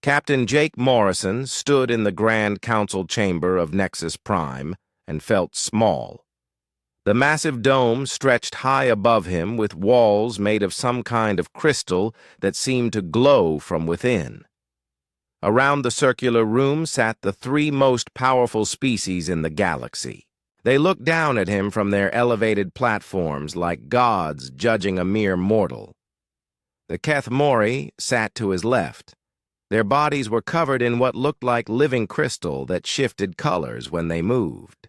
Captain Jake Morrison stood in the Grand Council chamber of Nexus Prime and felt small. The massive dome stretched high above him with walls made of some kind of crystal that seemed to glow from within. Around the circular room sat the three most powerful species in the galaxy. They looked down at him from their elevated platforms like gods judging a mere mortal. The Kethmori sat to his left. Their bodies were covered in what looked like living crystal that shifted colors when they moved.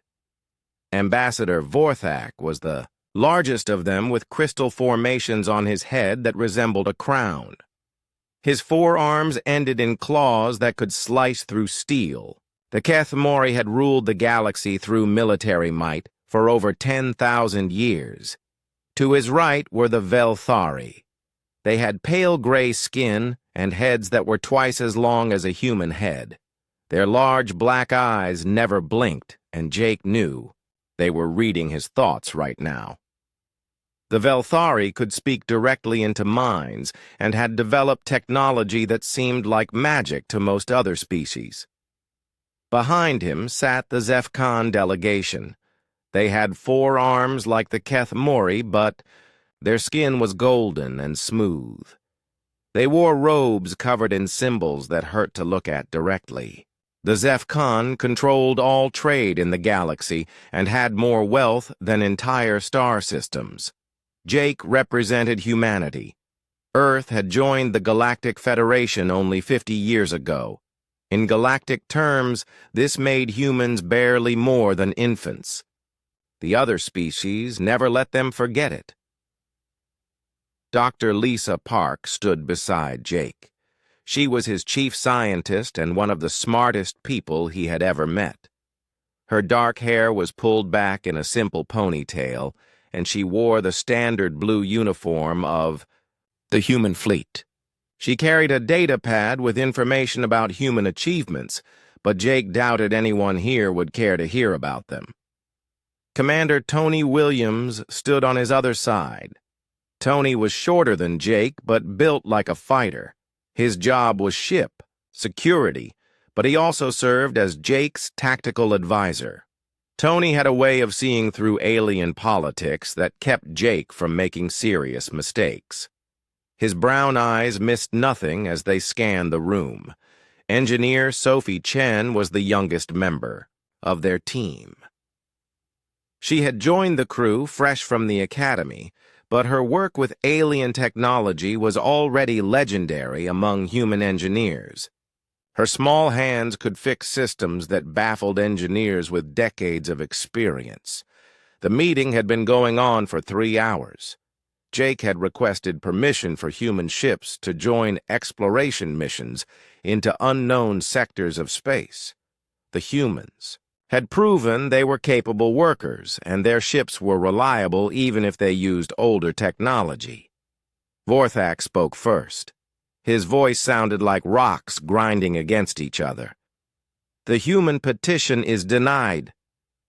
Ambassador Vorthak was the largest of them, with crystal formations on his head that resembled a crown. His forearms ended in claws that could slice through steel. The Kethmori had ruled the galaxy through military might for over 10,000 years. To his right were the Velthari. They had pale gray skin and heads that were twice as long as a human head. Their large black eyes never blinked, and Jake knew they were reading his thoughts right now. The Velthari could speak directly into minds and had developed technology that seemed like magic to most other species. Behind him sat the Zefkan delegation. They had four arms like the Kethmori, but their skin was golden and smooth. They wore robes covered in symbols that hurt to look at directly. The Zefkan controlled all trade in the galaxy and had more wealth than entire star systems. Jake represented humanity. Earth had joined the Galactic Federation only 50 years ago. In galactic terms, this made humans barely more than infants. The other species never let them forget it. Dr. Lisa Park stood beside Jake. She was his chief scientist and one of the smartest people he had ever met. Her dark hair was pulled back in a simple ponytail, and she wore the standard blue uniform of the human fleet. She carried a data pad with information about human achievements, but Jake doubted anyone here would care to hear about them. Commander Tony Williams stood on his other side. Tony was shorter than Jake, but built like a fighter. His job was ship, security, but he also served as Jake's tactical advisor. Tony had a way of seeing through alien politics that kept Jake from making serious mistakes. His brown eyes missed nothing as they scanned the room. Engineer Sophie Chen was the youngest member of their team. She had joined the crew fresh from the academy, but her work with alien technology was already legendary among human engineers. Her small hands could fix systems that baffled engineers with decades of experience. The meeting had been going on for 3 hours. Jake had requested permission for human ships to join exploration missions into unknown sectors of space. The humans had proven they were capable workers, and their ships were reliable even if they used older technology. Vorthak spoke first. His voice sounded like rocks grinding against each other. The human petition is denied.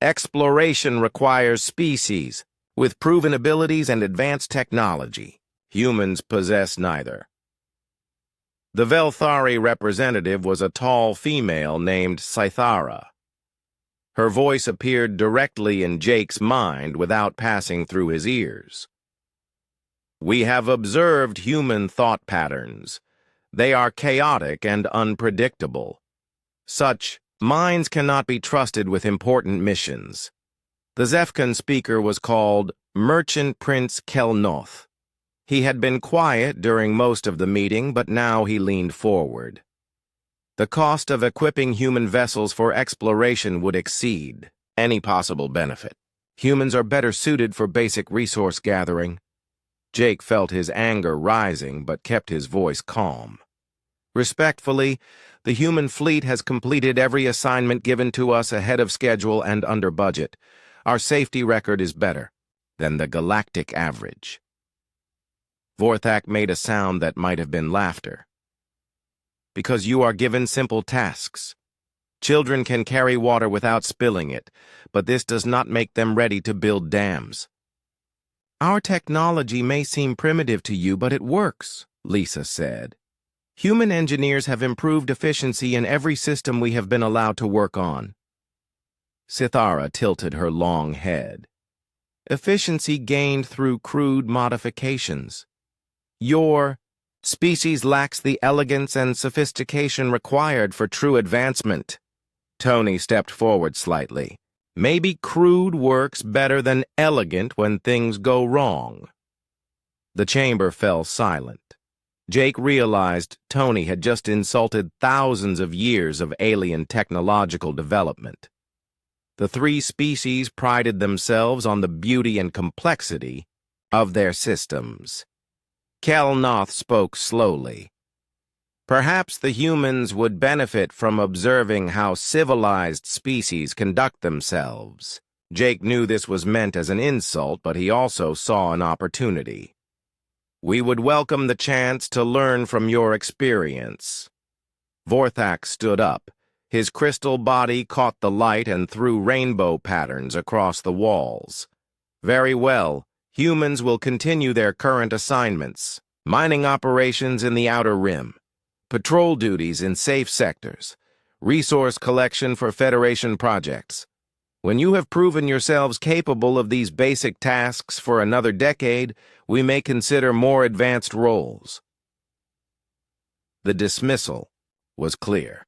Exploration requires species with proven abilities and advanced technology. Humans possess neither. The Velthari representative was a tall female named Cythara. Her voice appeared directly in Jake's mind without passing through his ears. We have observed human thought patterns. They are chaotic and unpredictable. Such minds cannot be trusted with important missions. The Zefkan speaker was called Merchant Prince Kelnoth. He had been quiet during most of the meeting, but now he leaned forward. The cost of equipping human vessels for exploration would exceed any possible benefit. Humans are better suited for basic resource gathering. Jake felt his anger rising, but kept his voice calm. Respectfully, the human fleet has completed every assignment given to us ahead of schedule and under budget. Our safety record is better than the galactic average. Vorthak made a sound that might have been laughter. Because you are given simple tasks. Children can carry water without spilling it, but this does not make them ready to build dams. Our technology may seem primitive to you, but it works, Lisa said. Human engineers have improved efficiency in every system we have been allowed to work on. Sithara tilted her long head. Efficiency gained through crude modifications. Your species lacks the elegance and sophistication required for true advancement. Tony stepped forward slightly. Maybe crude works better than elegant when things go wrong. The chamber fell silent. Jake realized Tony had just insulted thousands of years of alien technological development. The three species prided themselves on the beauty and complexity of their systems. Kelnoth spoke slowly. Perhaps the humans would benefit from observing how civilized species conduct themselves. Jake knew this was meant as an insult, but he also saw an opportunity. We would welcome the chance to learn from your experience. Vorthak stood up. His crystal body caught the light and threw rainbow patterns across the walls. Very well. Humans will continue their current assignments. Mining operations in the Outer Rim. Patrol duties in safe sectors. Resource collection for Federation projects. When you have proven yourselves capable of these basic tasks for another decade, we may consider more advanced roles. The dismissal was clear.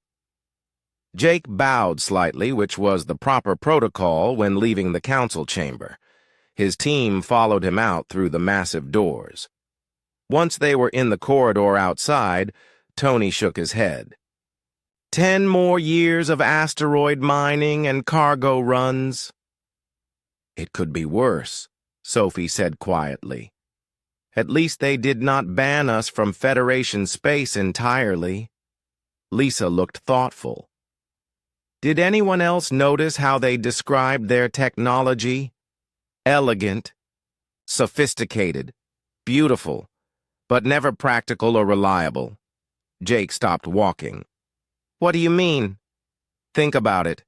Jake bowed slightly, which was the proper protocol when leaving the council chamber. His team followed him out through the massive doors. Once they were in the corridor outside, Tony shook his head. 10 more years of asteroid mining and cargo runs. It could be worse, Sophie said quietly. At least they did not ban us from Federation space entirely. Lisa looked thoughtful. Did anyone else notice how they described their technology? Elegant, sophisticated, beautiful, but never practical or reliable. Jake stopped walking. What do you mean? Think about it.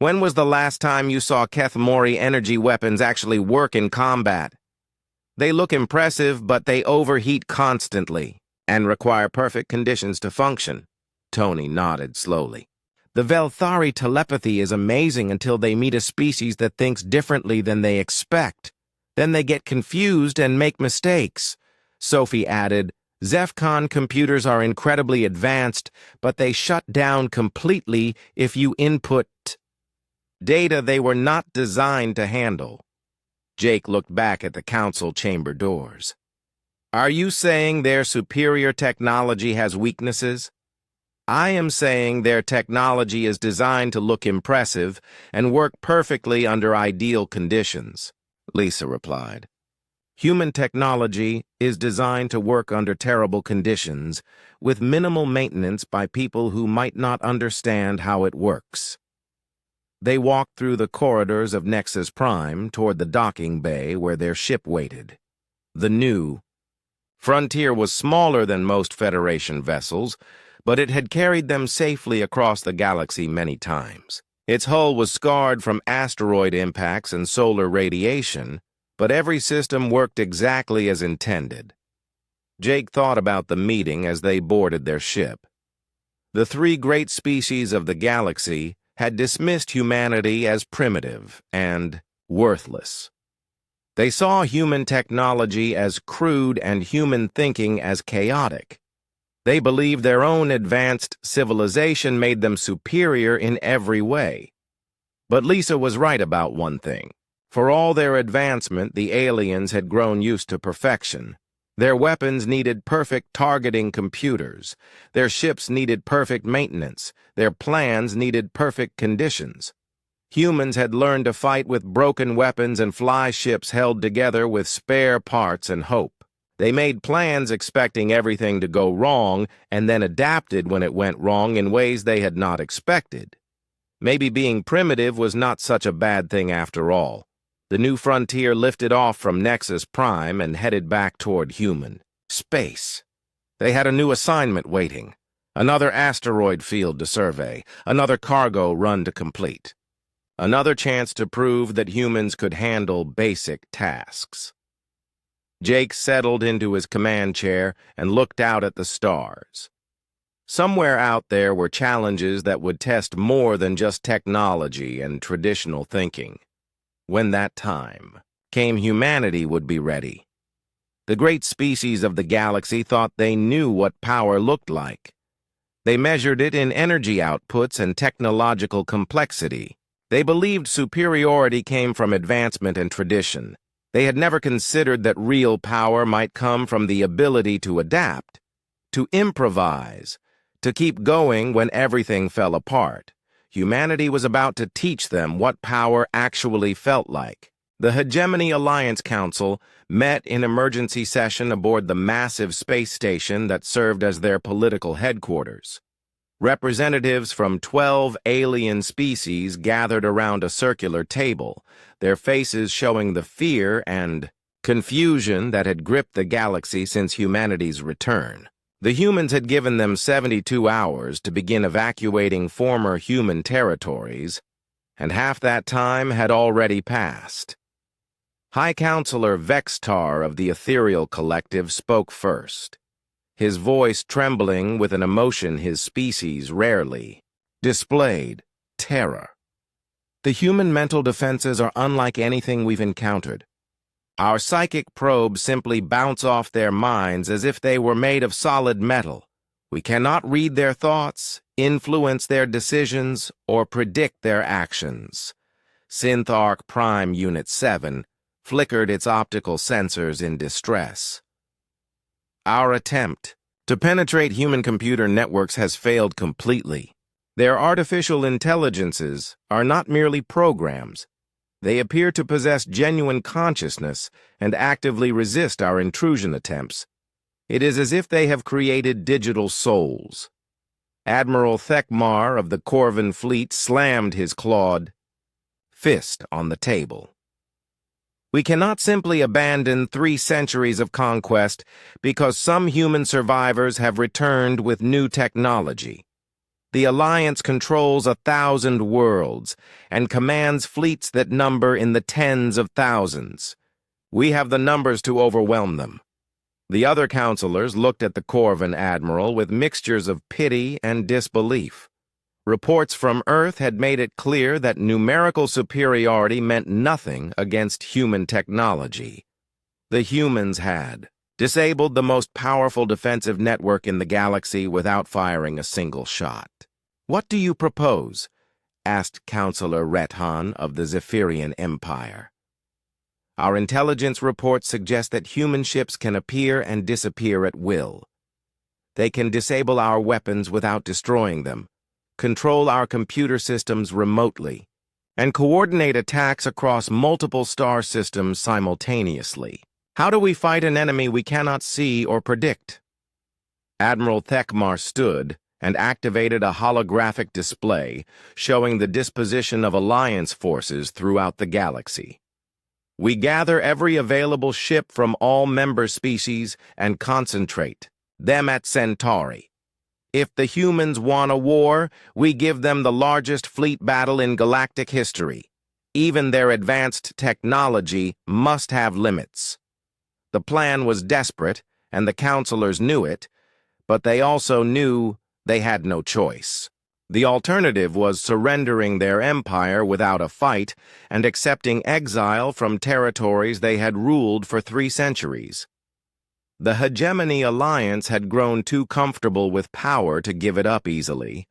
When was the last time you saw Keth Mori energy weapons actually work in combat? They look impressive, but they overheat constantly and require perfect conditions to function. Tony nodded slowly. The Velthari telepathy is amazing until they meet a species that thinks differently than they expect. Then they get confused and make mistakes. Sophie added, Zephcon computers are incredibly advanced, but they shut down completely if you input data they were not designed to handle. Jake looked back at the council chamber doors. Are you saying their superior technology has weaknesses? I am saying their technology is designed to look impressive and work perfectly under ideal conditions, Lisa replied. Human technology is designed to work under terrible conditions with minimal maintenance by people who might not understand how it works. They walked through the corridors of Nexus Prime toward the docking bay where their ship waited. The new Frontier was smaller than most Federation vessels, but it had carried them safely across the galaxy many times. Its hull was scarred from asteroid impacts and solar radiation, but every system worked exactly as intended. Jake thought about the meeting as they boarded their ship. The three great species of the galaxy had dismissed humanity as primitive and worthless. They saw human technology as crude and human thinking as chaotic. They believed their own advanced civilization made them superior in every way. But Lisa was right about one thing. For all their advancement, the aliens had grown used to perfection. Their weapons needed perfect targeting computers. Their ships needed perfect maintenance. Their plans needed perfect conditions. Humans had learned to fight with broken weapons and fly ships held together with spare parts and hope. They made plans expecting everything to go wrong and then adapted when it went wrong in ways they had not expected. Maybe being primitive was not such a bad thing after all. The new frontier lifted off from Nexus Prime and headed back toward human space. They had a new assignment waiting, another asteroid field to survey, another cargo run to complete, another chance to prove that humans could handle basic tasks. Jake settled into his command chair and looked out at the stars. Somewhere out there were challenges that would test more than just technology and traditional thinking. When that time came, humanity would be ready. The great species of the galaxy thought they knew what power looked like. They measured it in energy outputs and technological complexity. They believed superiority came from advancement and tradition. They had never considered that real power might come from the ability to adapt, to improvise, to keep going when everything fell apart. Humanity was about to teach them what power actually felt like. The Hegemony Alliance Council met in emergency session aboard the massive space station that served as their political headquarters. Representatives from 12 alien species gathered around a circular table, their faces showing the fear and confusion that had gripped the galaxy since humanity's return. The humans had given them 72 hours to begin evacuating former human territories, and half that time had already passed. High Counselor Vextar of the Ethereal Collective spoke first, his voice trembling with an emotion his species rarely displayed: terror. The human mental defenses are unlike anything we've encountered. Our psychic probes simply bounce off their minds as if they were made of solid metal. We cannot read their thoughts, influence their decisions, or predict their actions. SynthArc Prime Unit 7 flickered its optical sensors in distress. Our attempt to penetrate human-computer networks has failed completely. Their artificial intelligences are not merely programs. They appear to possess genuine consciousness and actively resist our intrusion attempts. It is as if they have created digital souls. Admiral Thekmar of the Corvin Fleet slammed his clawed fist on the table. We cannot simply abandon 3 centuries of conquest because some human survivors have returned with new technology. The Alliance controls 1,000 worlds and commands fleets that number in the tens of thousands. We have the numbers to overwhelm them. The other counselors looked at the Corvin Admiral with mixtures of pity and disbelief. Reports from Earth had made it clear that numerical superiority meant nothing against human technology. The humans had disabled the most powerful defensive network in the galaxy without firing a single shot. "What do you propose?" asked Counselor Rethan of the Zephyrian Empire. "Our intelligence reports suggest that human ships can appear and disappear at will. They can disable our weapons without destroying them, control our computer systems remotely, and coordinate attacks across multiple star systems simultaneously. How do we fight an enemy we cannot see or predict?" Admiral Thekmar stood and activated a holographic display showing the disposition of Alliance forces throughout the galaxy. "We gather every available ship from all member species and concentrate them at Centauri. If the humans want a war, we give them the largest fleet battle in galactic history. Even their advanced technology must have limits." The plan was desperate, and the counselors knew it, but they also knew they had no choice. The alternative was surrendering their empire without a fight and accepting exile from territories they had ruled for 3 centuries. The Hegemony Alliance had grown too comfortable with power to give it up easily.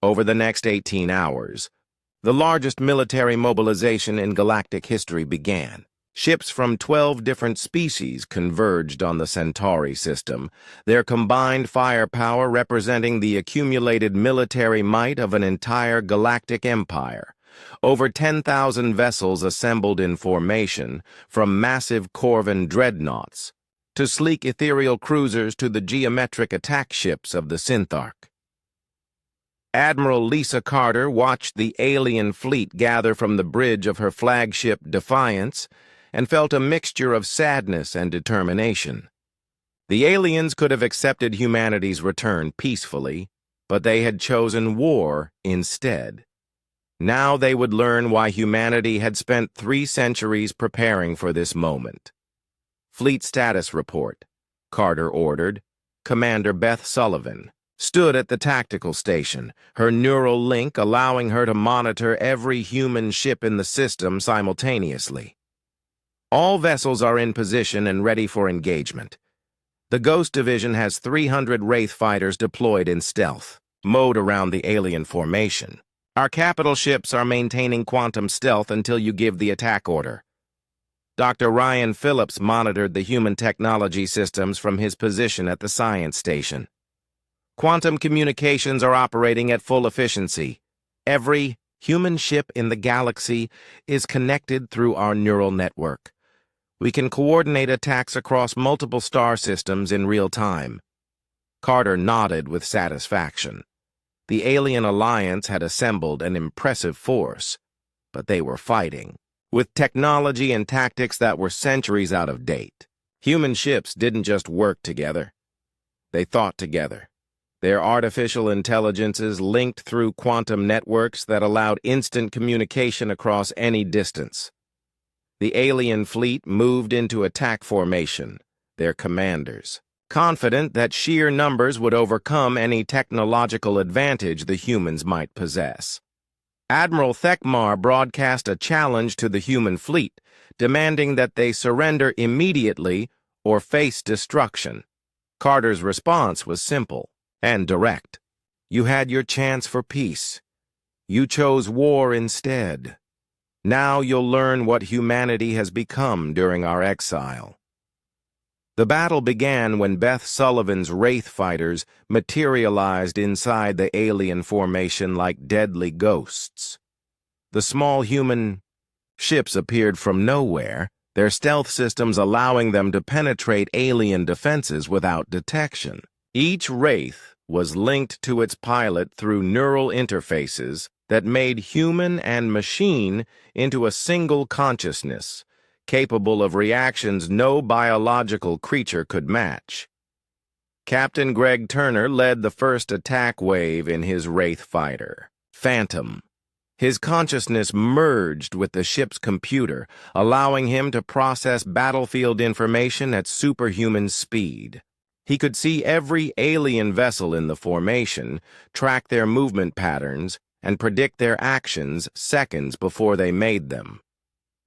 Over the next 18 hours, the largest military mobilization in galactic history began. Ships from 12 different species converged on the Centauri system, their combined firepower representing the accumulated military might of an entire galactic empire. Over 10,000 vessels assembled in formation, from massive Corvin dreadnoughts to sleek ethereal cruisers to the geometric attack ships of the SynthArc. Admiral Lisa Carter watched the alien fleet gather from the bridge of her flagship Defiance and felt a mixture of sadness and determination. The aliens could have accepted humanity's return peacefully, but they had chosen war instead. Now they would learn why humanity had spent 3 centuries preparing for this moment. "Fleet status report," Carter ordered. "Commander Beth Sullivan, stood at the tactical station, her neural link allowing her to monitor every human ship in the system simultaneously. All vessels are in position and ready for engagement. The Ghost Division has 300 Wraith fighters deployed in stealth mode around the alien formation. Our capital ships are maintaining quantum stealth until you give the attack order. Dr. Ryan Phillips monitored the human technology systems from his position at the science station. Quantum communications are operating at full efficiency. Every human ship in the galaxy is connected through our neural network. We can coordinate attacks across multiple star systems in real time. Carter nodded with satisfaction. The alien alliance had assembled an impressive force, but they were fighting with technology and tactics that were centuries out of date. Human ships didn't just work together. They thought together. Their artificial intelligences linked through quantum networks that allowed instant communication across any distance. The alien fleet moved into attack formation, their commanders, confident that sheer numbers would overcome any technological advantage the humans might possess. Admiral Thekmar broadcast a challenge to the human fleet, demanding that they surrender immediately or face destruction. Carter's response was simple and direct. You had your chance for peace. You chose war instead. Now you'll learn what humanity has become during our exile. The battle began when Beth Sullivan's Wraith fighters materialized inside the alien formation like deadly ghosts. The small human ships appeared from nowhere, their stealth systems allowing them to penetrate alien defenses without detection. Each Wraith was linked to its pilot through neural interfaces that made human and machine into a single consciousness, capable of reactions no biological creature could match. Captain Greg Turner led the first attack wave in his Wraith fighter, Phantom. His consciousness merged with the ship's computer, allowing him to process battlefield information at superhuman speed. He could see every alien vessel in the formation, track their movement patterns, and predict their actions seconds before they made them.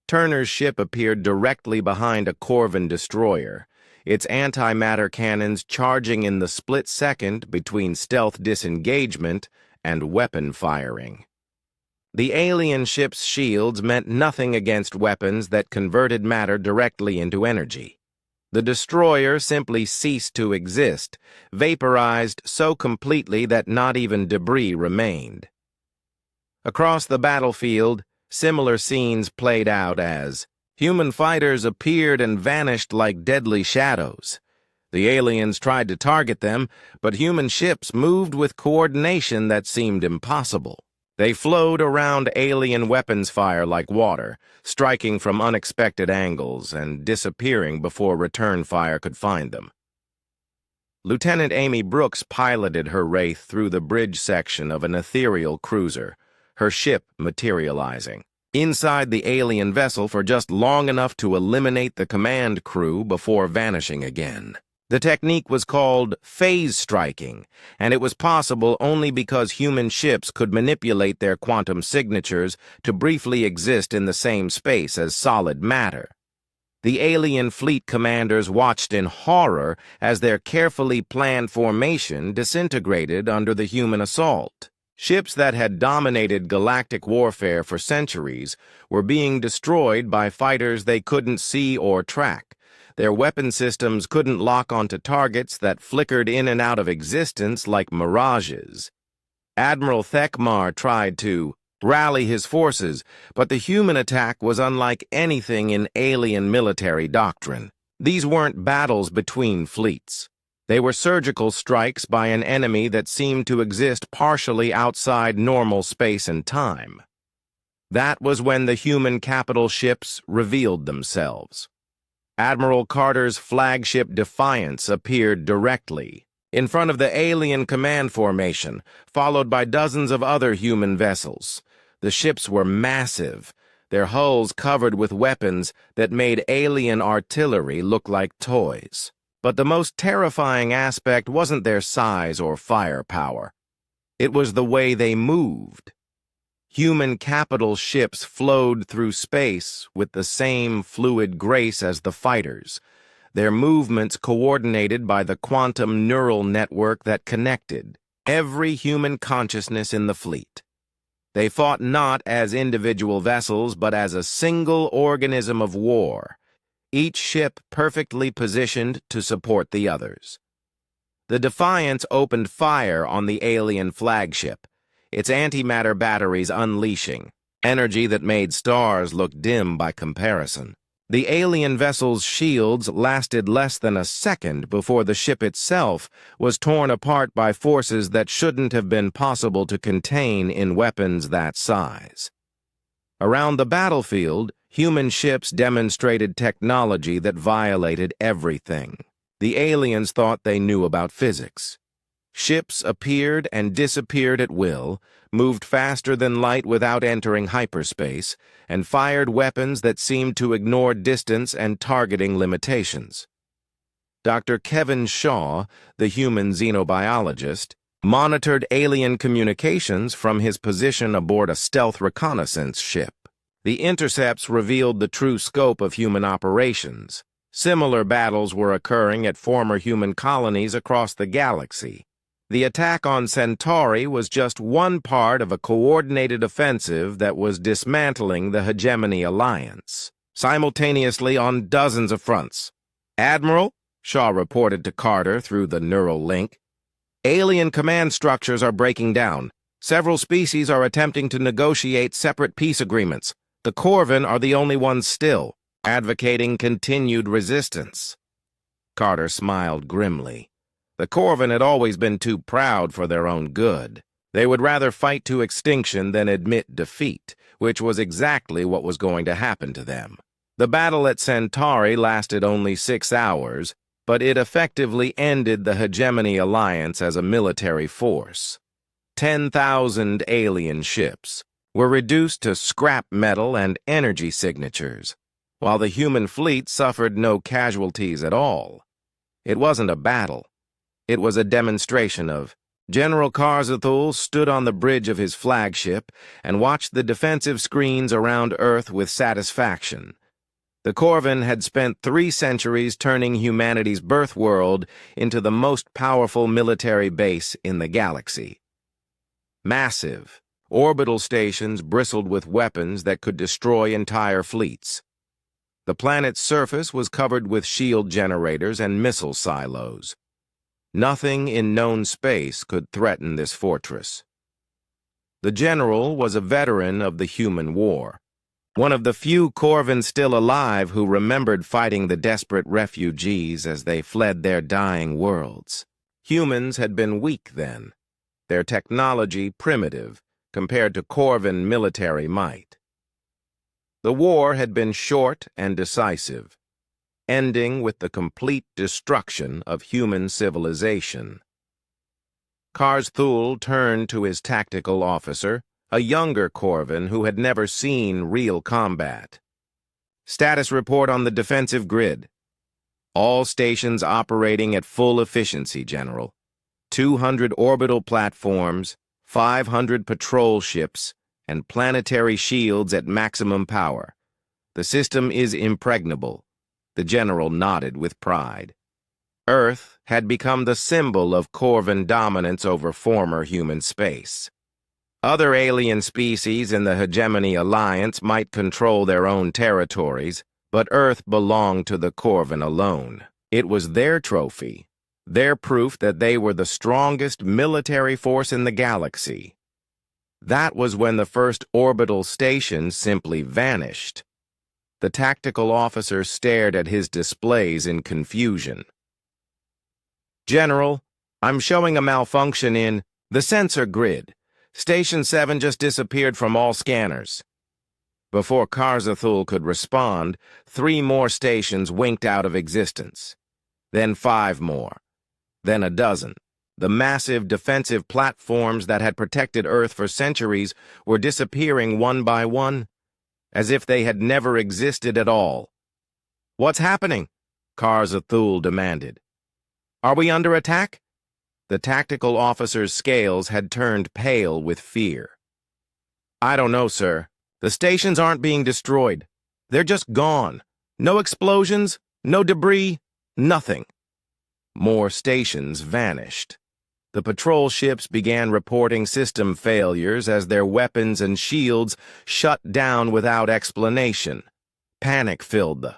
Turner's ship appeared directly behind a Corvin destroyer, its antimatter cannons charging in the split second between stealth disengagement and weapon firing. The alien ship's shields meant nothing against weapons that converted matter directly into energy. The destroyer simply ceased to exist, vaporized so completely that not even debris remained. Across the battlefield, similar scenes played out as human fighters appeared and vanished like deadly shadows. The aliens tried to target them, but human ships moved with coordination that seemed impossible. They flowed around alien weapons fire like water, striking from unexpected angles and disappearing before return fire could find them. Lieutenant Amy Brooks piloted her Wraith through the bridge section of an ethereal cruiser, her ship materializing inside the alien vessel for just long enough to eliminate the command crew before vanishing again. The technique was called phase striking, and it was possible only because human ships could manipulate their quantum signatures to briefly exist in the same space as solid matter. The alien fleet commanders watched in horror as their carefully planned formation disintegrated under the human assault. Ships that had dominated galactic warfare for centuries were being destroyed by fighters they couldn't see or track. Their weapon systems couldn't lock onto targets that flickered in and out of existence like mirages. Admiral Thekmar tried to rally his forces, but the human attack was unlike anything in alien military doctrine. These weren't battles between fleets. They were surgical strikes by an enemy that seemed to exist partially outside normal space and time. That was when the human capital ships revealed themselves. Admiral Carter's flagship Defiance appeared directly in front of the alien command formation, followed by dozens of other human vessels. The ships were massive, their hulls covered with weapons that made alien artillery look like toys. But the most terrifying aspect wasn't their size or firepower. It was the way they moved. Human capital ships flowed through space with the same fluid grace as the fighters, their movements coordinated by the quantum neural network that connected every human consciousness in the fleet. They fought not as individual vessels, but as a single organism of war, each ship perfectly positioned to support the others. The Defiance opened fire on the alien flagship, its antimatter batteries unleashing, energy that made stars look dim by comparison. The alien vessel's shields lasted less than a second before the ship itself was torn apart by forces that shouldn't have been possible to contain in weapons that size. Around the battlefield, human ships demonstrated technology that violated everything. The aliens thought they knew about physics. Ships appeared and disappeared at will, moved faster than light without entering hyperspace, and fired weapons that seemed to ignore distance and targeting limitations. Dr. Kevin Shaw, the human xenobiologist, monitored alien communications from his position aboard a stealth reconnaissance ship. The intercepts revealed the true scope of human operations. Similar battles were occurring at former human colonies across the galaxy. The attack on Centauri was just one part of a coordinated offensive that was dismantling the Hegemony Alliance, simultaneously on dozens of fronts. "Admiral," Shaw reported to Carter through the neural link, "alien command structures are breaking down. Several species are attempting to negotiate separate peace agreements. The Corvin are the only ones still, advocating continued resistance." Carter smiled grimly. The Corvin had always been too proud for their own good. They would rather fight to extinction than admit defeat, which was exactly what was going to happen to them. The battle at Centauri lasted only 6 hours, but it effectively ended the Hegemony Alliance as a military force. 10,000 alien ships were reduced to scrap metal and energy signatures, while the human fleet suffered no casualties at all. It wasn't a battle. It was a demonstration of. General Karzathul stood on the bridge of his flagship and watched the defensive screens around Earth with satisfaction. The Corvin had spent 3 centuries turning humanity's birth world into the most powerful military base in the galaxy. Massive, orbital stations bristled with weapons that could destroy entire fleets. The planet's surface was covered with shield generators and missile silos. Nothing in known space could threaten this fortress. The general was a veteran of the human war, one of the few Corvin still alive who remembered fighting the desperate refugees as they fled their dying worlds. Humans had been weak then, their technology primitive compared to Corvin military might. The war had been short and decisive, ending with the complete destruction of human civilization. Karzathul turned to his tactical officer, a younger Corvin who had never seen real combat. "Status report on the defensive grid. All stations operating at full efficiency, General. 200 orbital platforms, 500 patrol ships, and planetary shields at maximum power. The system is impregnable." The general nodded with pride. Earth had become the symbol of Corvin dominance over former human space. Other alien species in the Hegemony Alliance might control their own territories, but Earth belonged to the Corvin alone. It was their trophy, their proof that they were the strongest military force in the galaxy. That was when the first orbital station simply vanished. The tactical officer stared at his displays in confusion. "General, I'm showing a malfunction in the sensor grid. Station 7 just disappeared from all scanners." Before Karzathul could respond, 3 more stations winked out of existence. Then 5 more. Then a dozen. The massive defensive platforms that had protected Earth for centuries were disappearing one by one, as if they had never existed at all. "What's happening?" Karzathul demanded. Are we under attack? The tactical officer's scales had turned pale with fear. I don't know, sir. The stations aren't being destroyed. They're just gone. No explosions, no debris, nothing. More stations vanished. The patrol ships began reporting system failures as their weapons and shields shut down without explanation. Panic filled the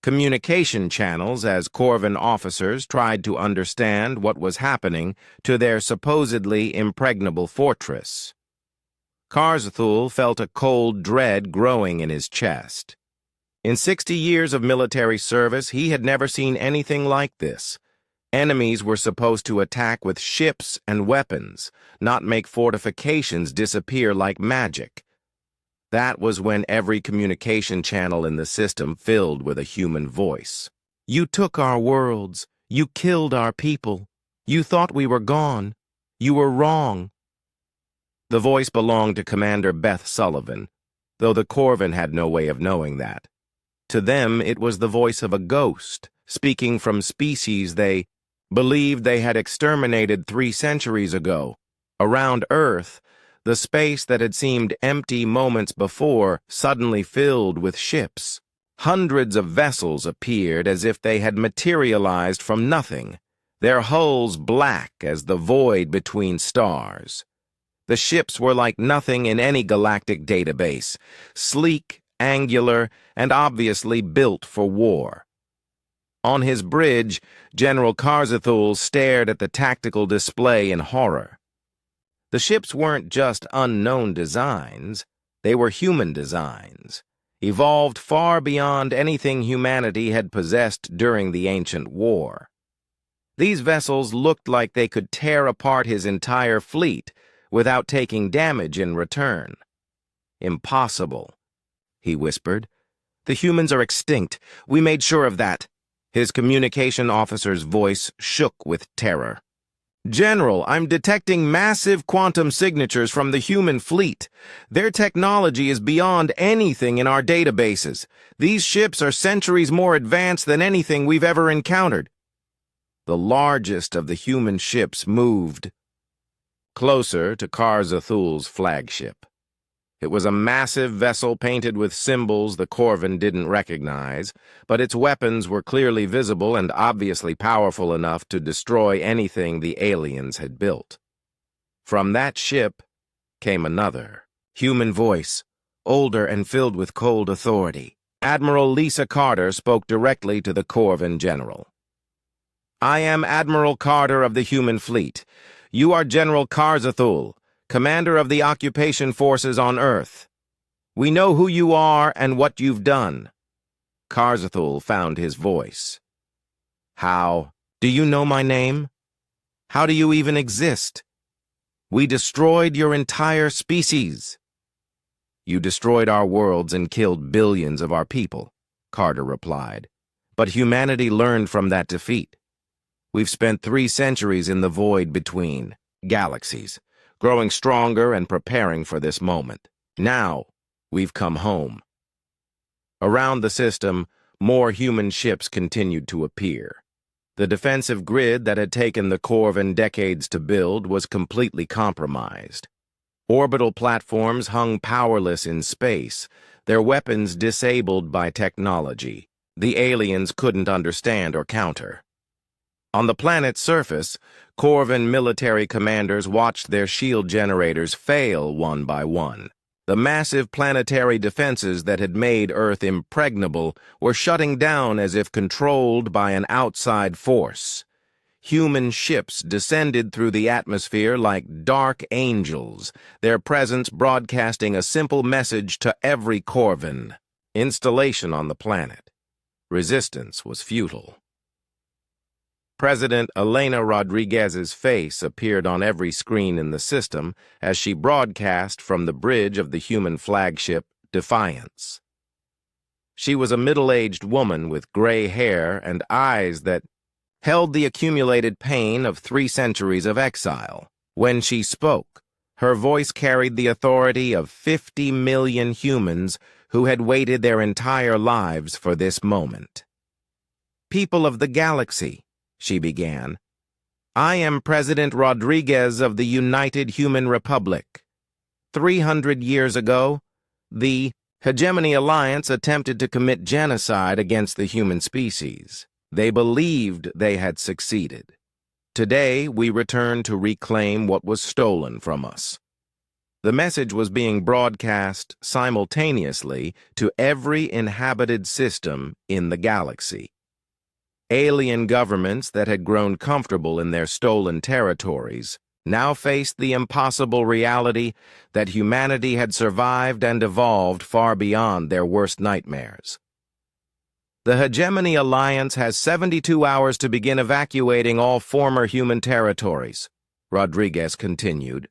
communication channels as Corvin officers tried to understand what was happening to their supposedly impregnable fortress. Karzathul felt a cold dread growing in his chest. In 60 years of military service, he had never seen anything like this. Enemies were supposed to attack with ships and weapons, not make fortifications disappear like magic. That was when every communication channel in the system filled with a human voice. You took our worlds. You killed our people. You thought we were gone. You were wrong. The voice belonged to Commander Beth Sullivan, though the Corvin had no way of knowing that. To them, it was the voice of a ghost, speaking from species they believed they had exterminated 3 centuries ago. Around Earth, the space that had seemed empty moments before suddenly filled with ships. Hundreds of vessels appeared as if they had materialized from nothing, their hulls black as the void between stars. The ships were like nothing in any galactic database, sleek, angular, and obviously built for war. On his bridge, General Karzathul stared at the tactical display in horror. The ships weren't just unknown designs, they were human designs, evolved far beyond anything humanity had possessed during the ancient war. These vessels looked like they could tear apart his entire fleet without taking damage in return. Impossible, he whispered. The humans are extinct. We made sure of that. His communication officer's voice shook with terror. General, I'm detecting massive quantum signatures from the human fleet. Their technology is beyond anything in our databases. These ships are centuries more advanced than anything we've ever encountered. The largest of the human ships moved closer to Karzathul's flagship. It was a massive vessel painted with symbols the Corvin didn't recognize, but its weapons were clearly visible and obviously powerful enough to destroy anything the aliens had built. From that ship came another human voice, older and filled with cold authority. Admiral Lisa Carter spoke directly to the Corvin general. I am Admiral Carter of the human fleet. You are General Karzathul, commander of the occupation forces on Earth. We know who you are and what you've done. Karzathul found his voice. How? Do you know my name? How do you even exist? We destroyed your entire species. You destroyed our worlds and killed billions of our people, Carter replied. But humanity learned from that defeat. We've spent 3 centuries in the void between galaxies, growing stronger and preparing for this moment. Now, we've come home. Around the system, more human ships continued to appear. The defensive grid that had taken the Corvin decades to build was completely compromised. Orbital platforms hung powerless in space, their weapons disabled by technology the aliens couldn't understand or counter. On the planet's surface, Corvin military commanders watched their shield generators fail one by one. The massive planetary defenses that had made Earth impregnable were shutting down as if controlled by an outside force. Human ships descended through the atmosphere like dark angels, their presence broadcasting a simple message to every Corvin. Installation on the planet. Resistance was futile. President Elena Rodriguez's face appeared on every screen in the system as she broadcast from the bridge of the human flagship, Defiance. She was a middle-aged woman with gray hair and eyes that held the accumulated pain of 3 centuries of exile. When she spoke, her voice carried the authority of 50 million humans who had waited their entire lives for this moment. People of the galaxy, she began. "I am President Rodriguez of the United Human Republic. 300 years ago, the Hegemony Alliance attempted to commit genocide against the human species. They believed they had succeeded. Today, we return to reclaim what was stolen from us." The message was being broadcast simultaneously to every inhabited system in the galaxy. Alien governments that had grown comfortable in their stolen territories now faced the impossible reality that humanity had survived and evolved far beyond their worst nightmares. "The Hegemony Alliance has 72 hours to begin evacuating all former human territories," Rodriguez continued.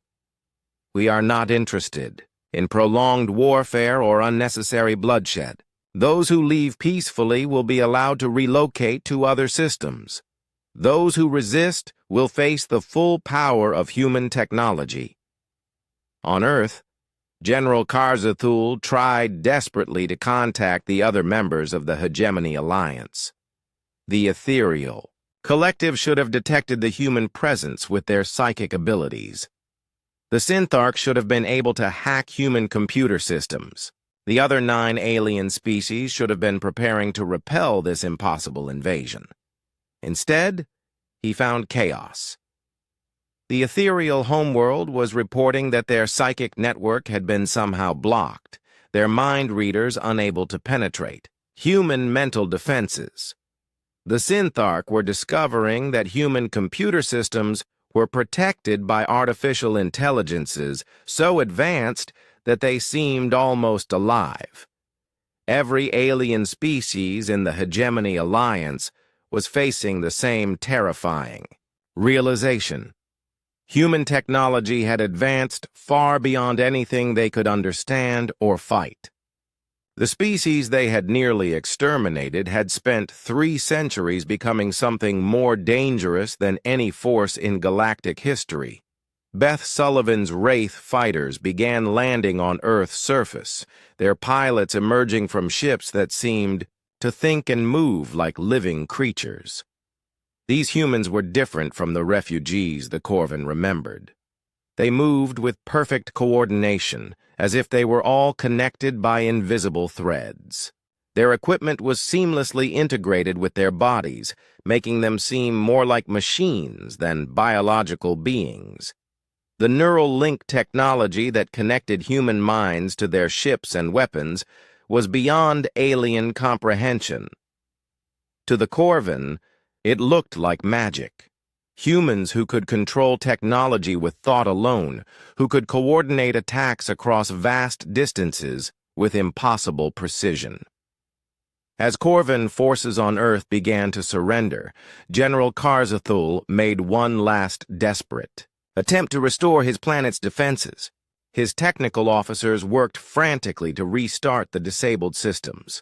"We are not interested in prolonged warfare or unnecessary bloodshed. Those who leave peacefully will be allowed to relocate to other systems. Those who resist will face the full power of human technology." On Earth, General Karzathul tried desperately to contact the other members of the Hegemony Alliance. The ethereal collective should have detected the human presence with their psychic abilities. The Syntharch should have been able to hack human computer systems. The other 9 alien species should have been preparing to repel this impossible invasion. Instead, he found chaos. The ethereal homeworld was reporting that their psychic network had been somehow blocked, their mind readers unable to penetrate, human mental defenses. The Syntharch were discovering that human computer systems were protected by artificial intelligences so advanced that they seemed almost alive. Every alien species in the Hegemony Alliance was facing the same terrifying realization. Human technology had advanced far beyond anything they could understand or fight. The species they had nearly exterminated had spent 3 centuries becoming something more dangerous than any force in galactic history. Beth Sullivan's Wraith fighters began landing on Earth's surface, their pilots emerging from ships that seemed to think and move like living creatures. These humans were different from the refugees the Corvin remembered. They moved with perfect coordination, as if they were all connected by invisible threads. Their equipment was seamlessly integrated with their bodies, making them seem more like machines than biological beings. The neural link technology that connected human minds to their ships and weapons was beyond alien comprehension. To the Corvin, it looked like magic. Humans who could control technology with thought alone, who could coordinate attacks across vast distances with impossible precision. As Corvin forces on Earth began to surrender, General Karzathul made one last desperate attempt to restore his planet's defenses. His technical officers worked frantically to restart the disabled systems.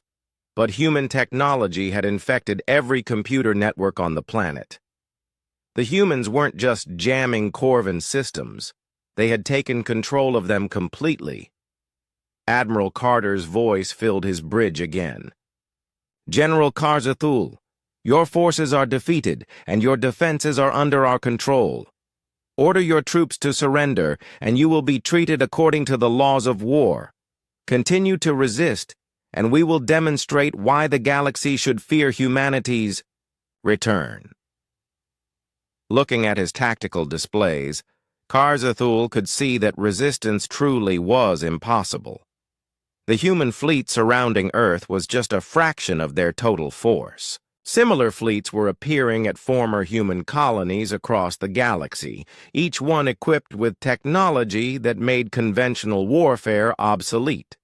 But human technology had infected every computer network on the planet. The humans weren't just jamming Corvin systems. They had taken control of them completely. Admiral Carter's voice filled his bridge again. "General Karzathul, your forces are defeated, and your defenses are under our control. Order your troops to surrender, and you will be treated according to the laws of war. Continue to resist, and we will demonstrate why the galaxy should fear humanity's return." Looking at his tactical displays, Karzathul could see that resistance truly was impossible. The human fleet surrounding Earth was just a fraction of their total force. Similar fleets were appearing at former human colonies across the galaxy, each one equipped with technology that made conventional warfare obsolete.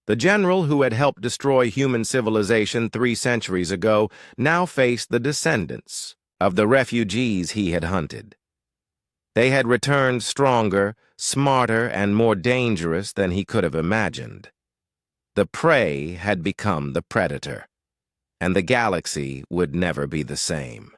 The general who had helped destroy human civilization 3 centuries ago now faced the descendants of the refugees he had hunted. They had returned stronger, smarter, and more dangerous than he could have imagined. The prey had become the predator, and the galaxy would never be the same.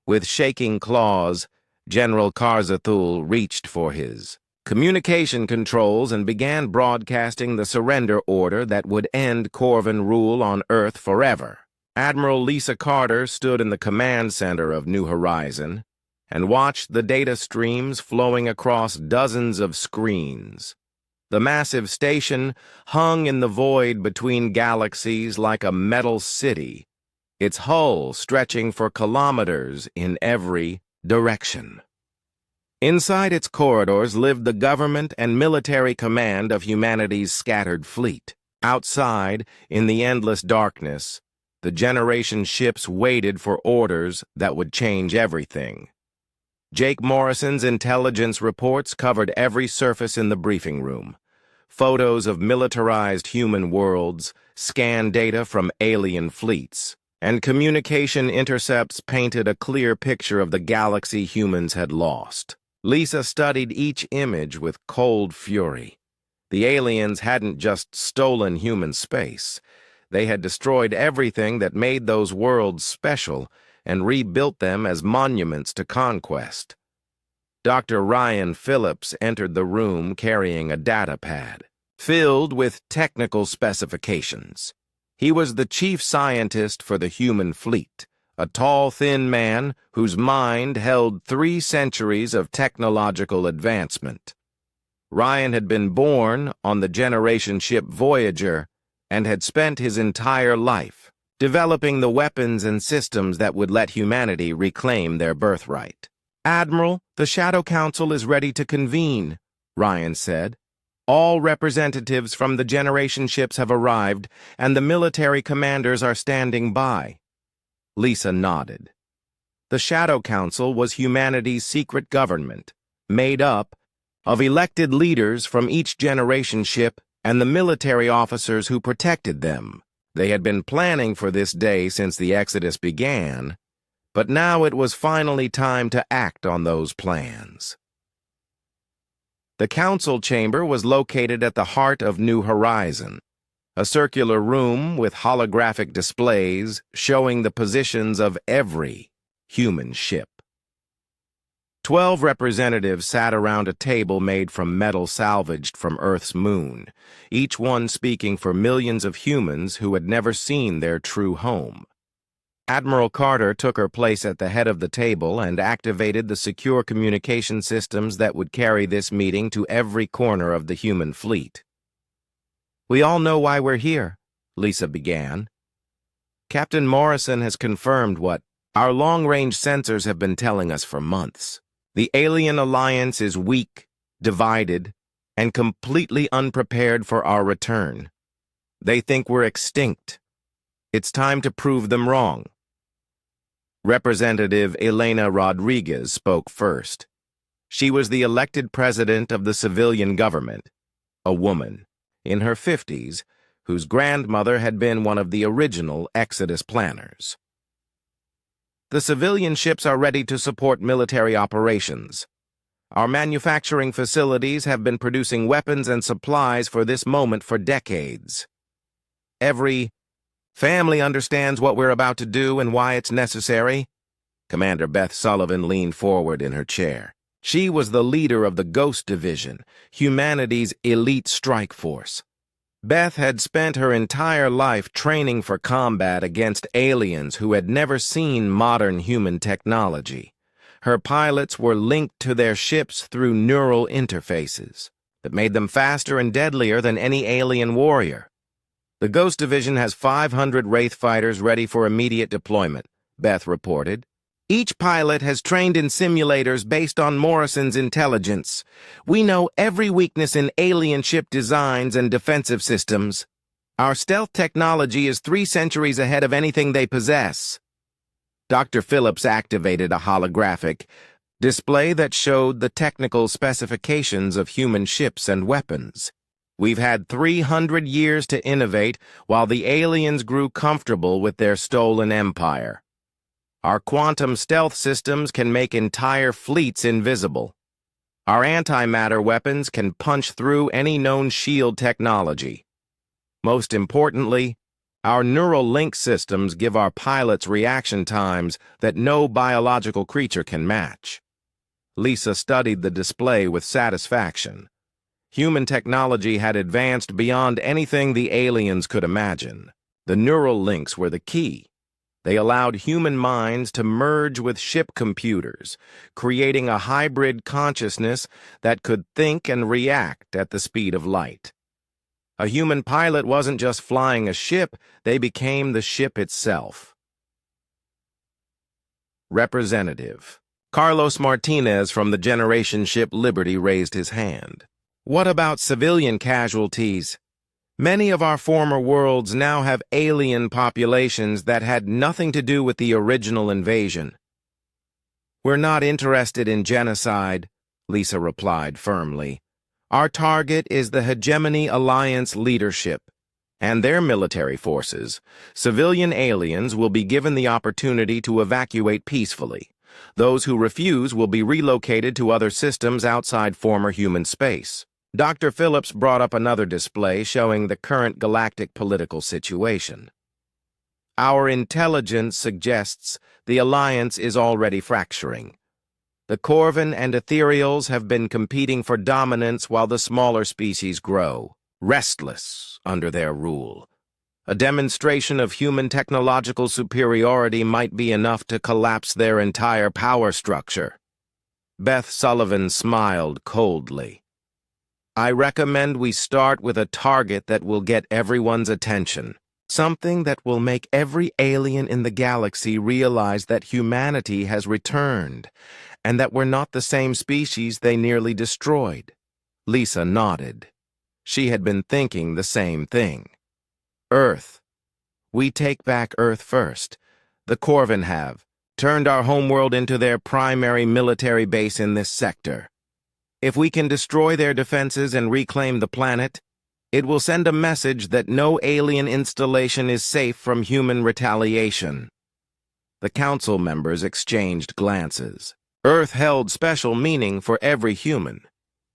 With shaking claws, General Karzathul reached for his communication controls and began broadcasting the surrender order that would end Corvin rule on Earth forever. Admiral Lisa Carter stood in the command center of New Horizon and watched the data streams flowing across dozens of screens. The massive station hung in the void between galaxies like a metal city, its hull stretching for kilometers in every direction. Inside its corridors lived the government and military command of humanity's scattered fleet. Outside, in the endless darkness, the generation ships waited for orders that would change everything. Jake Morrison's intelligence reports covered every surface in the briefing room. Photos of militarized human worlds, scanned data from alien fleets, and communication intercepts painted a clear picture of the galaxy humans had lost. Lisa studied each image with cold fury. The aliens hadn't just stolen human space. They had destroyed everything that made those worlds special and rebuilt them as monuments to conquest. Dr. Ryan Phillips entered the room carrying a data pad, filled with technical specifications. He was the chief scientist for the human fleet, a tall, thin man whose mind held 3 centuries of technological advancement. Ryan had been born on the generation ship Voyager and had spent his entire life developing the weapons and systems that would let humanity reclaim their birthright. "Admiral, the Shadow Council is ready to convene," Ryan said. "All representatives from the generation ships have arrived, and the military commanders are standing by." Lisa nodded. The Shadow Council was humanity's secret government, made up of elected leaders from each generation ship and the military officers who protected them. They had been planning for this day since the Exodus began, but now it was finally time to act on those plans. The council chamber was located at the heart of New Horizon, a circular room with holographic displays showing the positions of every human ship. 12 representatives sat around a table made from metal salvaged from Earth's moon, each one speaking for millions of humans who had never seen their true home. Admiral Carter took her place at the head of the table and activated the secure communication systems that would carry this meeting to every corner of the human fleet. "We all know why we're here," Lisa began. "Captain Morrison has confirmed what our long-range sensors have been telling us for months. The alien alliance is weak, divided, and completely unprepared for our return. They think we're extinct. It's time to prove them wrong." Representative Elena Rodriguez spoke first. She was the elected president of the civilian government, a woman in her 50s, whose grandmother had been one of the original Exodus planners. "The civilian ships are ready to support military operations. Our manufacturing facilities have been producing weapons and supplies for this moment for decades. Every family understands what we're about to do and why it's necessary." Commander Beth Sullivan leaned forward in her chair. She was the leader of the Ghost Division, humanity's elite strike force. Beth had spent her entire life training for combat against aliens who had never seen modern human technology. Her pilots were linked to their ships through neural interfaces that made them faster and deadlier than any alien warrior. "The Ghost Division has 500 Wraith fighters ready for immediate deployment," Beth reported. "Each pilot has trained in simulators based on Morrison's intelligence. We know every weakness in alien ship designs and defensive systems. Our stealth technology is 3 centuries ahead of anything they possess." Dr. Phillips activated a holographic display that showed the technical specifications of human ships and weapons. "We've had 300 years to innovate while the aliens grew comfortable with their stolen empire. Our quantum stealth systems can make entire fleets invisible. Our antimatter weapons can punch through any known shield technology. Most importantly, our neural link systems give our pilots reaction times that no biological creature can match." Lisa studied the display with satisfaction. Human technology had advanced beyond anything the aliens could imagine. The neural links were the key. They allowed human minds to merge with ship computers, creating a hybrid consciousness that could think and react at the speed of light. A human pilot wasn't just flying a ship, they became the ship itself. Representative. Carlos Martinez from the generation ship Liberty raised his hand. What about civilian casualties? Many of our former worlds now have alien populations that had nothing to do with the original invasion. We're not interested in genocide, Lisa replied firmly. Our target is the Hegemony Alliance leadership and their military forces. Civilian aliens will be given the opportunity to evacuate peacefully. Those who refuse will be relocated to other systems outside former human space. Dr. Phillips brought up another display showing the current galactic political situation. Our intelligence suggests the Alliance is already fracturing. The Corvin and Ethereals have been competing for dominance while the smaller species grow, restless under their rule. A demonstration of human technological superiority might be enough to collapse their entire power structure. Beth Sullivan smiled coldly. I recommend we start with a target that will get everyone's attention. Something that will make every alien in the galaxy realize that humanity has returned, and that we're not the same species they nearly destroyed. Lisa nodded. She had been thinking the same thing. Earth. We take back Earth first. The Corvin have turned our homeworld into their primary military base in this sector. If we can destroy their defenses and reclaim the planet, it will send a message that no alien installation is safe from human retaliation. The council members exchanged glances. Earth held special meaning for every human,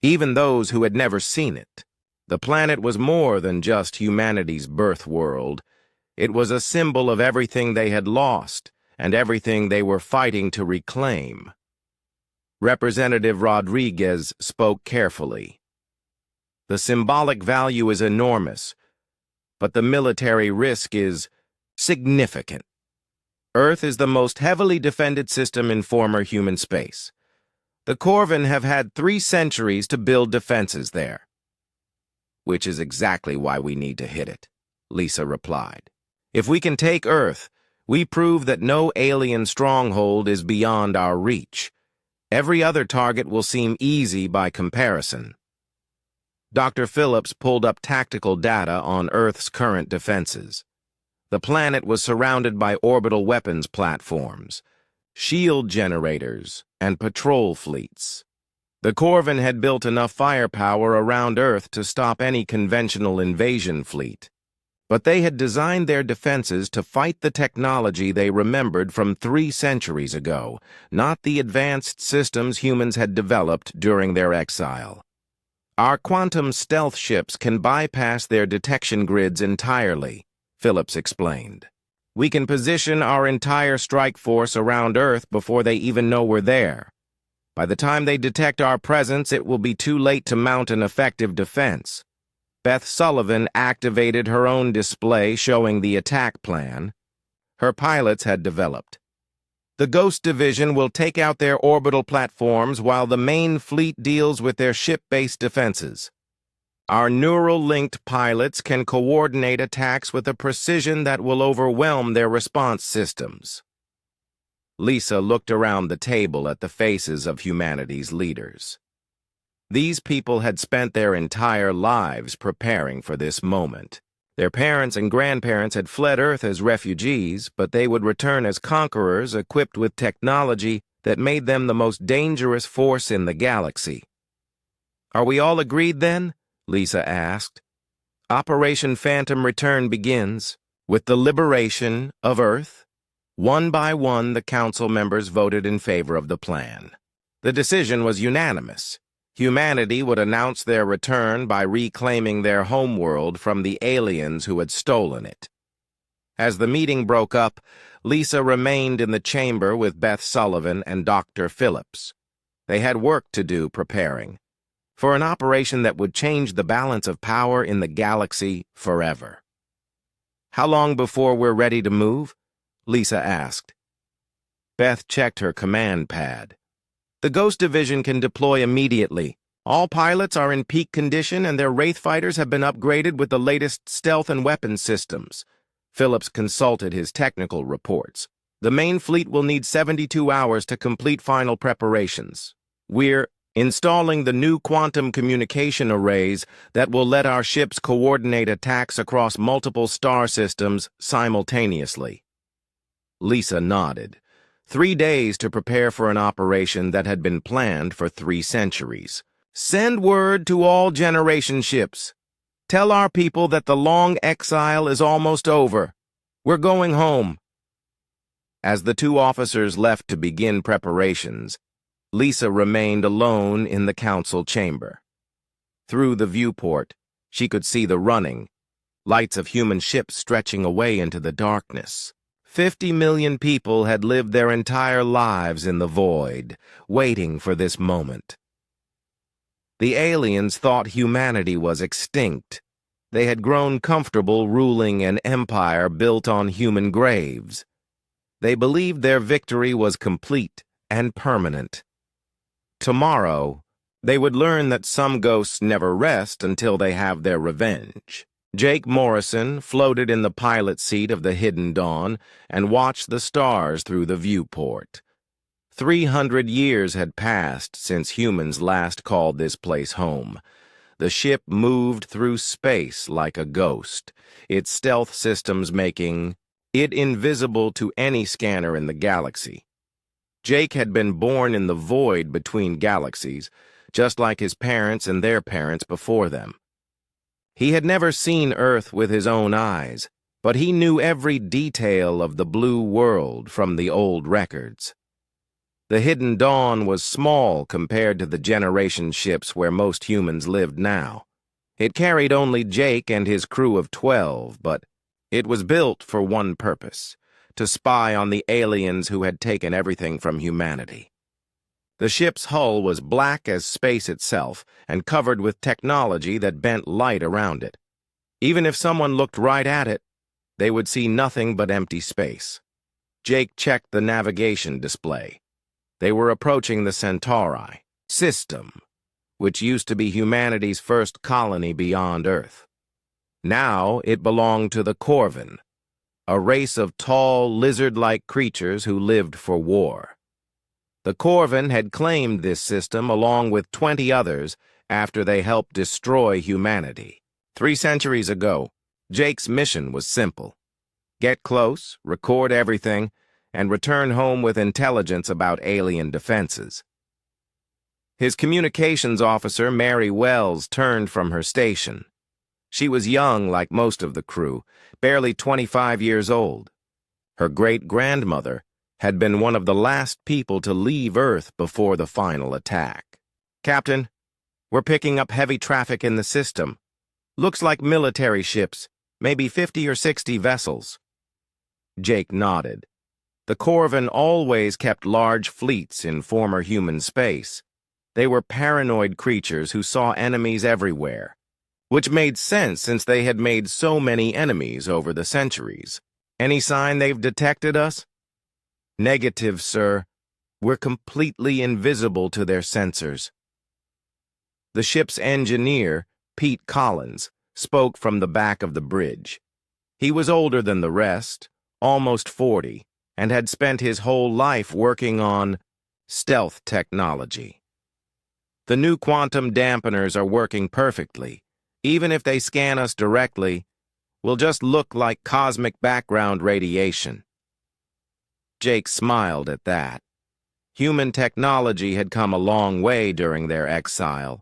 even those who had never seen it. The planet was more than just humanity's birth world. It was a symbol of everything they had lost and everything they were fighting to reclaim. Representative Rodriguez spoke carefully. The symbolic value is enormous, but the military risk is significant. Earth is the most heavily defended system in former human space. The Corvin have had 3 centuries to build defenses there. Which is exactly why we need to hit it, Lisa replied. If we can take Earth, we prove that no alien stronghold is beyond our reach. Every other target will seem easy by comparison. Dr. Phillips pulled up tactical data on Earth's current defenses. The planet was surrounded by orbital weapons platforms, shield generators, and patrol fleets. The Corvin had built enough firepower around Earth to stop any conventional invasion fleet. But they had designed their defenses to fight the technology they remembered from 3 centuries ago, not the advanced systems humans had developed during their exile. Our quantum stealth ships can bypass their detection grids entirely, Phillips explained. We can position our entire strike force around Earth before they even know we're there. By the time they detect our presence, it will be too late to mount an effective defense. Beth Sullivan activated her own display showing the attack plan her pilots had developed. The Ghost Division will take out their orbital platforms while the main fleet deals with their ship-based defenses. Our neural-linked pilots can coordinate attacks with a precision that will overwhelm their response systems. Lisa looked around the table at the faces of humanity's leaders. These people had spent their entire lives preparing for this moment. Their parents and grandparents had fled Earth as refugees, but they would return as conquerors equipped with technology that made them the most dangerous force in the galaxy. Are we all agreed then? Lisa asked. Operation Phantom Return begins with the liberation of Earth. One by one, the council members voted in favor of the plan. The decision was unanimous. Humanity would announce their return by reclaiming their homeworld from the aliens who had stolen it. As the meeting broke up, Lisa remained in the chamber with Beth Sullivan and Dr. Phillips. They had work to do preparing for an operation that would change the balance of power in the galaxy forever. How long before we're ready to move? Lisa asked. Beth checked her command pad. The Ghost Division can deploy immediately. All pilots are in peak condition and their Wraith fighters have been upgraded with the latest stealth and weapons systems. Phillips consulted his technical reports. The main fleet will need 72 hours to complete final preparations. We're installing the new quantum communication arrays that will let our ships coordinate attacks across multiple star systems simultaneously. Lisa nodded. 3 days to prepare for an operation that had been planned for 3 centuries. Send word to all generation ships. Tell our people that the long exile is almost over. We're going home. As the 2 officers left to begin preparations, Lisa remained alone in the council chamber. Through the viewport, she could see the running, lights of human ships stretching away into the darkness. 50 million people had lived their entire lives in the void, waiting for this moment. The aliens thought humanity was extinct. They had grown comfortable ruling an empire built on human graves. They believed their victory was complete and permanent. Tomorrow, they would learn that some ghosts never rest until they have their revenge. Jake Morrison floated in the pilot seat of the Hidden Dawn and watched the stars through the viewport. 300 years had passed since humans last called this place home. The ship moved through space like a ghost, its stealth systems making it invisible to any scanner in the galaxy. Jake had been born in the void between galaxies, just like his parents and their parents before them. He had never seen Earth with his own eyes, but he knew every detail of the blue world from the old records. The Hidden Dawn was small compared to the generation ships where most humans lived now. It carried only Jake and his crew of 12, but it was built for one purpose: to spy on the aliens who had taken everything from humanity. The ship's hull was black as space itself and covered with technology that bent light around it. Even if someone looked right at it, they would see nothing but empty space. Jake checked the navigation display. They were approaching the Centauri system, which used to be humanity's first colony beyond Earth. Now it belonged to the Corvin, a race of tall, lizard-like creatures who lived for war. The Corvin had claimed this system along with 20 others after they helped destroy humanity. 3 centuries ago, Jake's mission was simple: get close, record everything, and return home with intelligence about alien defenses. His communications officer, Mary Wells, turned from her station. She was young like most of the crew, barely 25 years old. Her great-grandmother had been one of the last people to leave Earth before the final attack. Captain, we're picking up heavy traffic in the system. Looks like military ships, maybe 50 or 60 vessels. Jake nodded. The Corvin always kept large fleets in former human space. They were paranoid creatures who saw enemies everywhere, which made sense since they had made so many enemies over the centuries. Any sign they've detected us? Negative, sir. We're completely invisible to their sensors. The ship's engineer, Pete Collins, spoke from the back of the bridge. He was older than the rest, almost 40, and had spent his whole life working on stealth technology. The new quantum dampeners are working perfectly. Even if they scan us directly, we'll just look like cosmic background radiation. Jake smiled at that. Human technology had come a long way during their exile.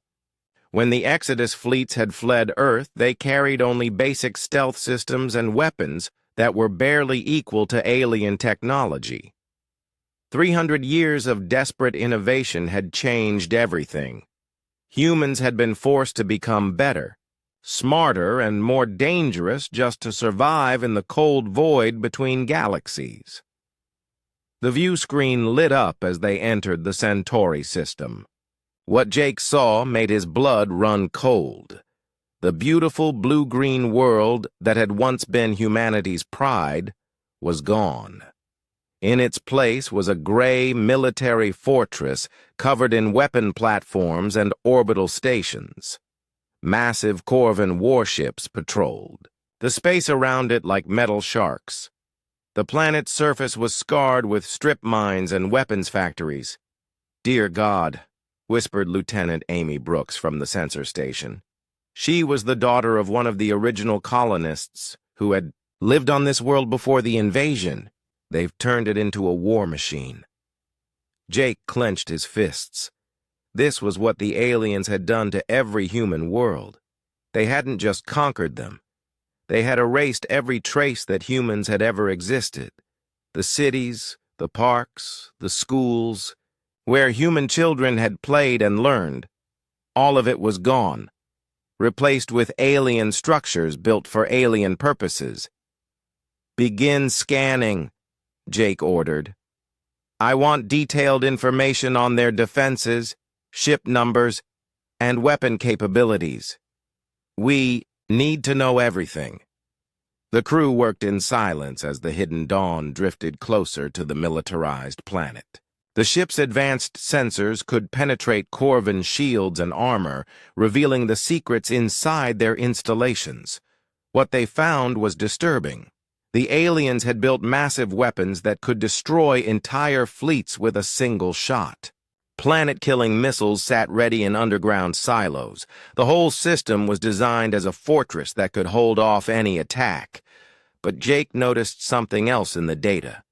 When the Exodus fleets had fled Earth, they carried only basic stealth systems and weapons that were barely equal to alien technology. 300 years of desperate innovation had changed everything. Humans had been forced to become better, smarter, and more dangerous just to survive in the cold void between galaxies. The view screen lit up as they entered the Centauri system. What Jake saw made his blood run cold. The beautiful blue-green world that had once been humanity's pride was gone. In its place was a gray military fortress covered in weapon platforms and orbital stations. Massive Corvan warships patrolled, the space around it like metal sharks. The planet's surface was scarred with strip mines and weapons factories. "Dear God," whispered Lieutenant Amy Brooks from the sensor station. She was the daughter of one of the original colonists who had lived on this world before the invasion. They've turned it into a war machine. Jake clenched his fists. This was what the aliens had done to every human world. They hadn't just conquered them. They had erased every trace that humans had ever existed. The cities, the parks, the schools, where human children had played and learned. All of it was gone, replaced with alien structures built for alien purposes. "Begin scanning," Jake ordered. "I want detailed information on their defenses, ship numbers, and weapon capabilities. We need to know everything." The crew worked in silence as the hidden dawn drifted closer to the militarized planet. The ship's advanced sensors could penetrate Corvan shields and armor, revealing the secrets inside their installations. What they found was disturbing. The aliens had built massive weapons that could destroy entire fleets with a single shot. Planet-killing missiles sat ready in underground silos. The whole system was designed as a fortress that could hold off any attack. But Jake noticed something else in the data.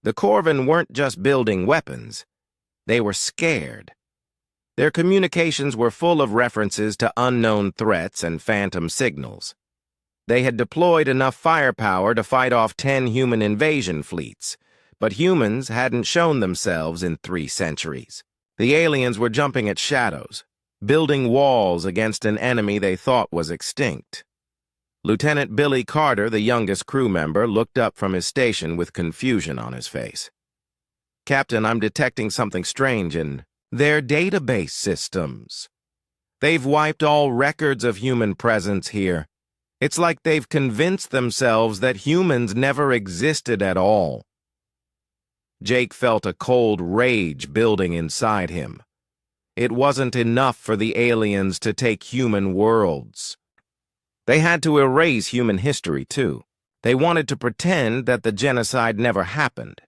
The Corvan weren't just building weapons. They were scared. Their communications were full of references to unknown threats and phantom signals. They had deployed enough firepower to fight off 10 human invasion fleets, but humans hadn't shown themselves in 3 centuries. The aliens were jumping at shadows, building walls against an enemy they thought was extinct. Lieutenant Billy Carter, the youngest crew member, looked up from his station with confusion on his face. "Captain, I'm detecting something strange in their database systems. They've wiped all records of human presence here. It's like they've convinced themselves that humans never existed at all." Jake felt a cold rage building inside him. It wasn't enough for the aliens to take human worlds. They had to erase human history, too. They wanted to pretend that the genocide never happened,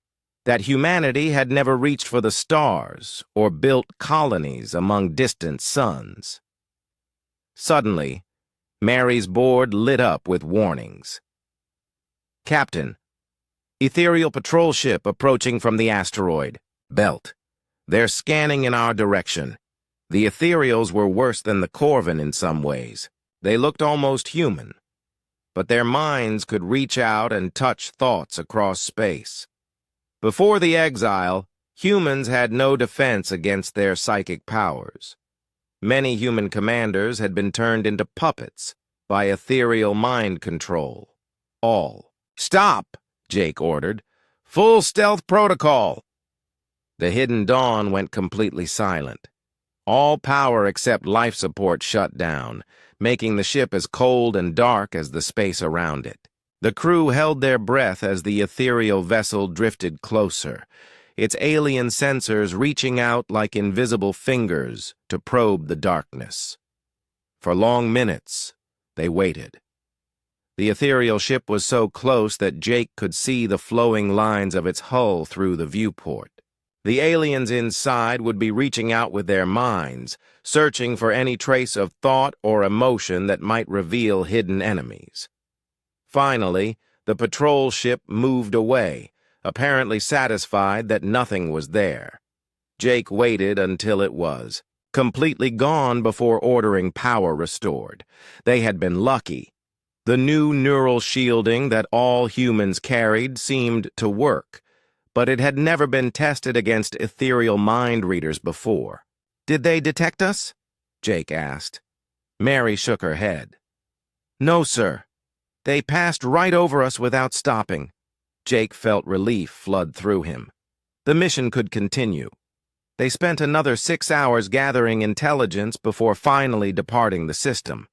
that humanity had never reached for the stars or built colonies among distant suns. Suddenly, Mary's board lit up with warnings. "Captain, ethereal patrol ship approaching from the asteroid belt. They're scanning in our direction. The ethereals were worse than the Corvan in some ways. They looked almost human, but their minds could reach out and touch thoughts across space. Before the exile, humans had no defense against their psychic powers. Many human commanders had been turned into puppets by ethereal mind control. All. "Stop!" Jake ordered. "Full stealth protocol." The hidden dawn went completely silent. All power except life support shut down, making the ship as cold and dark as the space around it. The crew held their breath as the ethereal vessel drifted closer, its alien sensors reaching out like invisible fingers to probe the darkness. For long minutes, they waited. The ethereal ship was so close that Jake could see the flowing lines of its hull through the viewport. The aliens inside would be reaching out with their minds, searching for any trace of thought or emotion that might reveal hidden enemies. Finally, the patrol ship moved away, apparently satisfied that nothing was there. Jake waited until it was completely gone before ordering power restored. They had been lucky. The new neural shielding that all humans carried seemed to work, but it had never been tested against ethereal mind readers before. "Did they detect us?" Jake asked. Mary shook her head. "No, sir. They passed right over us without stopping." Jake felt relief flood through him. The mission could continue. They spent another 6 hours gathering intelligence before finally departing the system.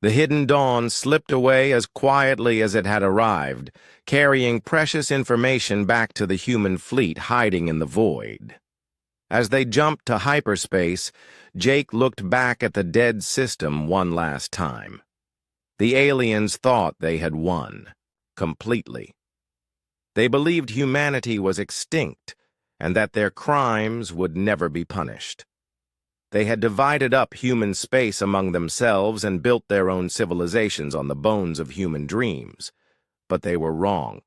The hidden dawn slipped away as quietly as it had arrived, carrying precious information back to the human fleet hiding in the void. As they jumped to hyperspace, Jake looked back at the dead system one last time. The aliens thought they had won, completely. They believed humanity was extinct and that their crimes would never be punished. They had divided up human space among themselves and built their own civilizations on the bones of human dreams. But they were wrong.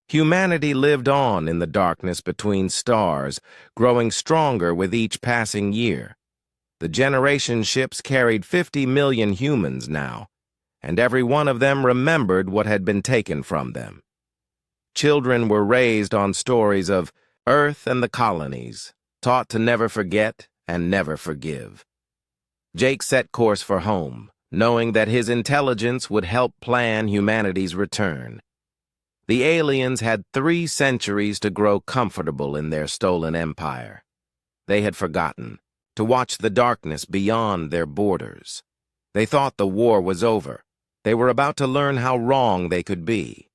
Humanity lived on in the darkness between stars, growing stronger with each passing year. The generation ships carried 50 million humans now, and every one of them remembered what had been taken from them. Children were raised on stories of Earth and the colonies, taught to never forget and never forgive. Jake set course for home, knowing that his intelligence would help plan humanity's return. The aliens had 3 centuries to grow comfortable in their stolen empire. They had forgotten to watch the darkness beyond their borders. They thought the war was over. They were about to learn how wrong they could be.